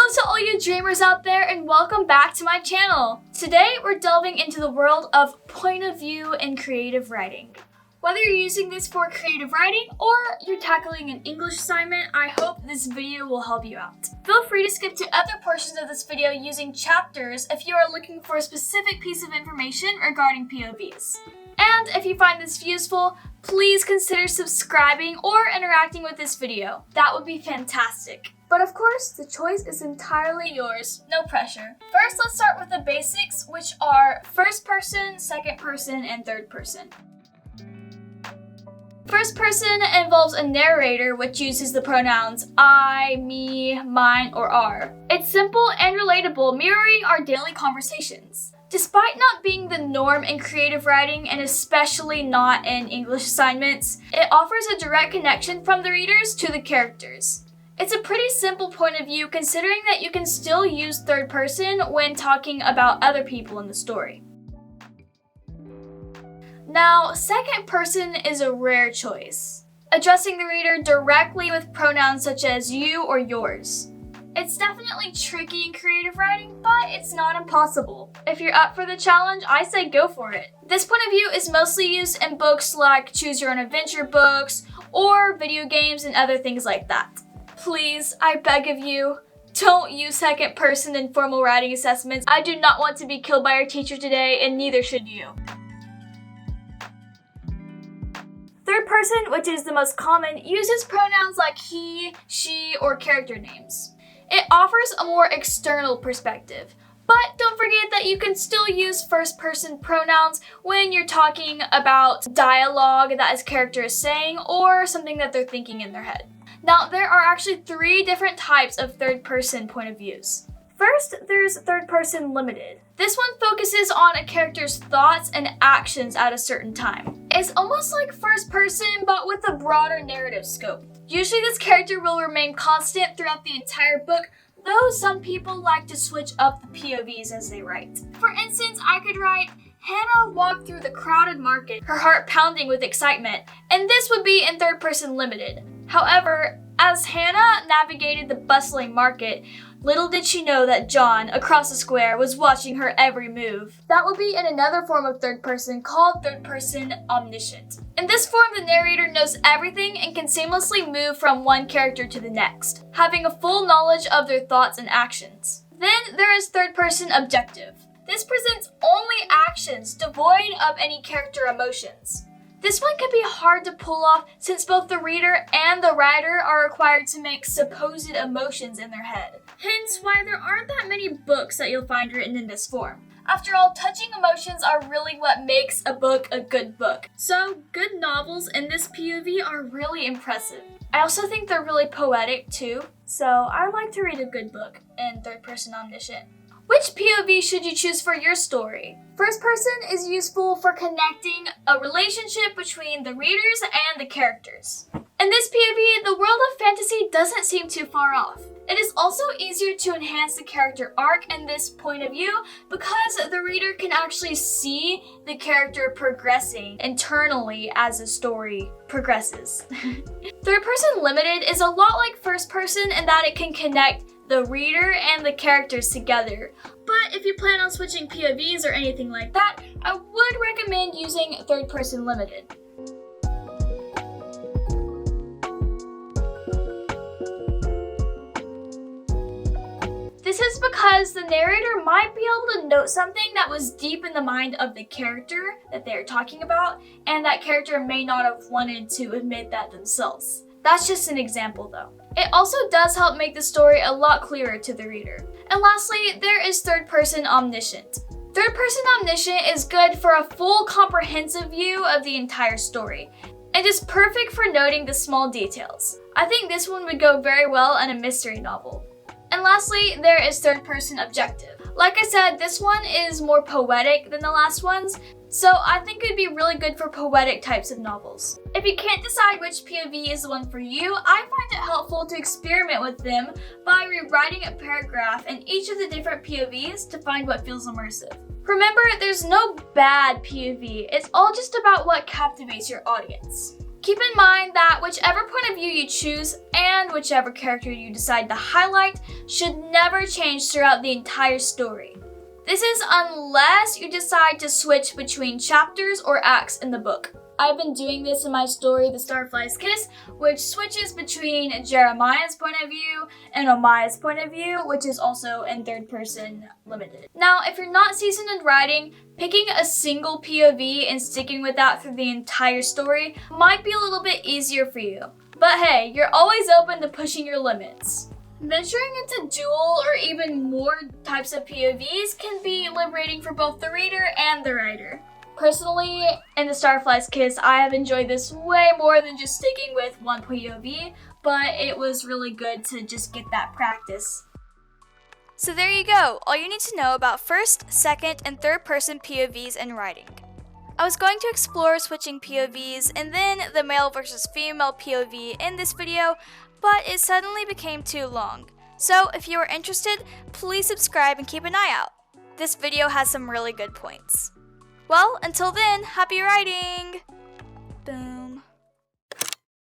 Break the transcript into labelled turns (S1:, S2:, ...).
S1: Hello to all you dreamers out there and welcome back to my channel. Today we're delving into the world of point of view and creative writing. Whether you're using this for creative writing or you're tackling an English assignment, I hope this video will help you out. Feel free to skip to other portions of this video using chapters if you are looking for a specific piece of information regarding POVs. And if you find this useful, please consider subscribing or interacting with this video. That would be fantastic. But of course, the choice is entirely yours, no pressure. First, let's start with the basics, which are first person, second person, and third person. First person involves a narrator which uses the pronouns I, me, mine, or our. It's simple and relatable, mirroring our daily conversations. Despite not being the norm in creative writing, and especially not in English assignments, it offers a direct connection from the readers to the characters. It's a pretty simple point of view considering that you can still use third person when talking about other people in the story. Now, second person is a rare choice, addressing the reader directly with pronouns such as you or yours. It's definitely tricky in creative writing, but it's not impossible. If you're up for the challenge, I say go for it. This point of view is mostly used in books like choose your own adventure books or video games and other things like that. Please, I beg of you, don't use second person in formal writing assessments. I do not want to be killed by our teacher today, and neither should you. Third person, which is the most common, uses pronouns like he, she, or character names. It offers a more external perspective, but don't forget that you can still use first person pronouns when you're talking about dialogue that a character is saying or something that they're thinking in their head. Now, there are actually 3 different types of third person point of views. First, there's third person limited. This one focuses on a character's thoughts and actions at a certain time. It's almost like first person, but with a broader narrative scope. Usually this character will remain constant throughout the entire book, though some people like to switch up the POVs as they write. For instance, I could write, Hannah walked through the crowded market, her heart pounding with excitement, and this would be in third person limited. However, as Hannah navigated the bustling market, little did she know that John, across the square, was watching her every move. That would be in another form of third person called third person omniscient. In this form, the narrator knows everything and can seamlessly move from one character to the next, having a full knowledge of their thoughts and actions. Then there is third person objective. This presents only actions devoid of any character emotions. This one can be hard to pull off since both the reader and the writer are required to make supposed emotions in their head. Hence why there aren't that many books that you'll find written in this form. After all, touching emotions are really what makes a book a good book. So, good novels in this POV are really impressive. I also think they're really poetic too, so I like to read a good book in third person omniscient. Which POV should you choose for your story? First person is useful for connecting a relationship between the readers and the characters. In this POV, the world of fantasy doesn't seem too far off. It is also easier to enhance the character arc in this point of view because the reader can actually see the character progressing internally as the story progresses. Third person limited is a lot like first person in that it can connect the reader and the characters together. But if you plan on switching POVs or anything like that, I would recommend using third person limited. This is because the narrator might be able to note something that was deep in the mind of the character that they're talking about, and that character may not have wanted to admit that themselves. That's just an example though. It also does help make the story a lot clearer to the reader. And lastly, there is third person omniscient. Third person omniscient is good for a full comprehensive view of the entire story. It is perfect for noting the small details. I think this one would go very well in a mystery novel. And lastly, there is third person objective. Like I said, this one is more poetic than the last ones, so I think it would be really good for poetic types of novels. If you can't decide which POV is the one for you, I find it helpful to experiment with them by rewriting a paragraph in each of the different POVs to find what feels immersive. Remember, there's no bad POV, it's all just about what captivates your audience. Keep in mind that whichever point of view you choose and whichever character you decide to highlight should never change throughout the entire story. This is unless you decide to switch between chapters or acts in the book. I've been doing this in my story, The Starfly's Kiss, which switches between Jeremiah's point of view and Omaya's point of view, which is also in third person limited. Now, if you're not seasoned in writing, picking a single POV and sticking with that through the entire story might be a little bit easier for you. But hey, you're always open to pushing your limits. Venturing into dual or even more types of POVs can be liberating for both the reader and the writer. Personally, in The Starfly's Kiss, I have enjoyed this way more than just sticking with one POV, but it was really good to just get that practice. So there you go, all you need to know about first, second, and third person POVs in writing. I was going to explore switching POVs and then the male versus female POV in this video, but it suddenly became too long. So if you are interested, please subscribe and keep an eye out. This video has some really good points. Well, until then, happy writing!